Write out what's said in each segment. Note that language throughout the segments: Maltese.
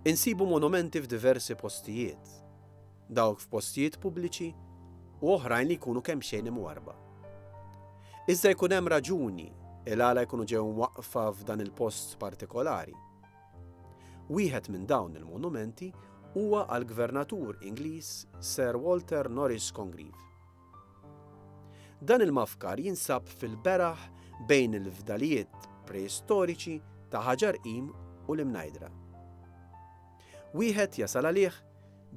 Insibu monumenti f'diversi postijiet, dawk f'postijiet pubbliċi u oħrajn li jkunu kemm xejn imwarba. Iżda jkun hemm raġuni għala jkunu ġew waqfa f'dan il-post partikolari. Wieħed minn dawn il-monumenti huwa għall-Gvernatur Ingliż Sir Walter Norreys Congreve. Dan il-mafkar jinsab fil-beraħ bejn il-fdalijiet preistoriċi ta' Ħaġar Qim u l-Imnajdra. Wieħed jasal għalih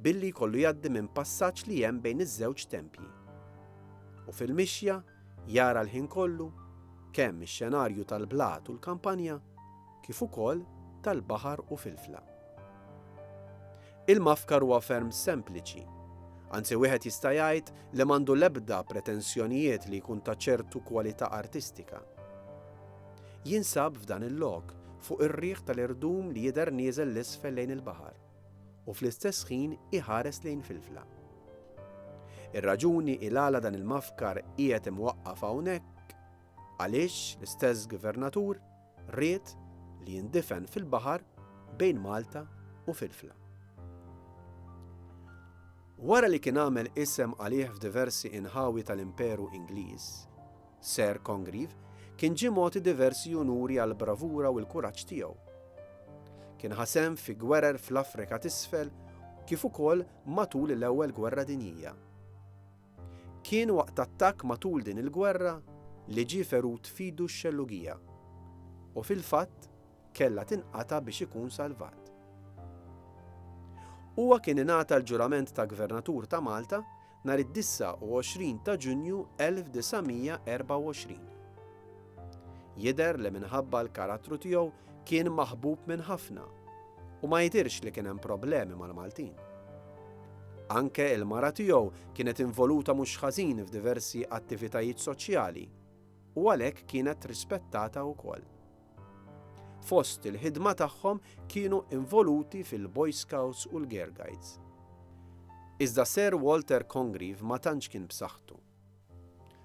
billi jkollu jgħaddi minn passaġġ li hemm bejn iż-żewġ tempji. U fil-mixja jara l-ħin kollu kemm ix-xenarju tal-blat u l-kampanja kif ukoll tal-baħar u filfla. Il-mafkar huwa ferm sempliċi, anzi wieħed jista' jgħid li m'għandu l-ebda pretensjonijiet li jkun ta' ċertu kwalità artistika. Jinsab f'dan il-lok fuq ir-riħ tal-irdum li jidher nieżel l-isfel lejn il-baħar u fl-istess ħin iħares lejn filfla. Ir-raġuni għala dan il-mafkar qiegħed imwaqqaf hawnhekk għaliex l-istess gvernatur ried li jindifen fil-baħar bejn Malta u filfla. Wara li kien għamel isem għalih f'diversi inħawi tal-Imperu Ingliż, Sir Congreve kien ġie mogħti diversi unuri għall bravura u l-kuraġġ tiegħu. Kien ħasem fi gwerer fl-Afrika t'isfel kif ukoll matul l-ewwel Gwerra Dinjija. Kien waqt attakk matul din il-gwerra li ġie ferut f'idu x-xellugija u fil-fatt kellha tinqata' biex ikun salvat. Huwa kien ingħata l-ġurament ta' Gvernatur ta' Malta nhar id-29 ta' Ġunju 1924. Jidher li minħabba l-karattru tiegħu kien maħbub minn ħafna u ma jidhirx li kien hemm problemi mal-Maltin. Anke l-mara tiegħu kienet involuta mhux ħażin f'diversi attivitajiet soċjali u għalhekk kienet rispettata wkoll. Fost il-ħidma tagħhom kienu involuti fil-Boy Scouts u l-Girl Guides. Iżda Sir Walter Congreve ma tantx kien b'saħħtu.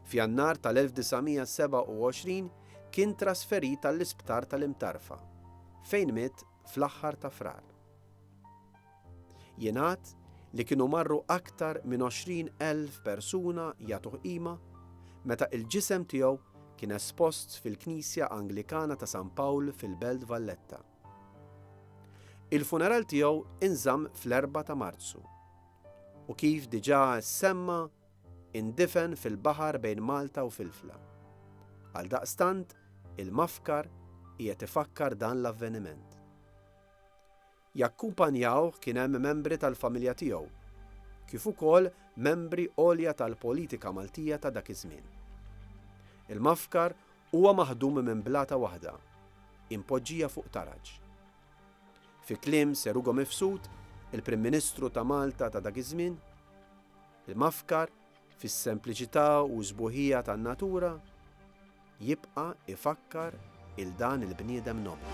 F'Jannar tal-1927 kien trasferit għall-Isptar tal-Imtarfa, fejn miet fl-aħħar ta' frar. Jingħad li kienu marru aktar minn 20,000 persuna jagħtu qima meta il-ġisem tiegħu kien espost fil-Knisja Anglikana ta' San Pawl fil-Belt Valletta. Il-funeral tiegħu inżamm fl-4 ta' Marzu u kif diġà semma indifen fil-baħar bejn Malta u filfla. Għaldaqstant il-mafkar qiegħed ifakkar dan l-avveniment. Jakkumpanjawh kien hemm membri tal-familja tiegħu, kif ukoll membri għolja tal-politika Maltija ta' dak iż-żmien. Il-mafkar huwa maħdum minn blata waħda, impoġġija fuq taraġ. Fi kliem Sir Ugo Mifsud, il-Prim Ministru ta' Malta ta' dak iż-żmien, il-mafkar fis-sempliċità u żbuħija tan-natura jibqa' ifakkar il dan il-bniedem nobli.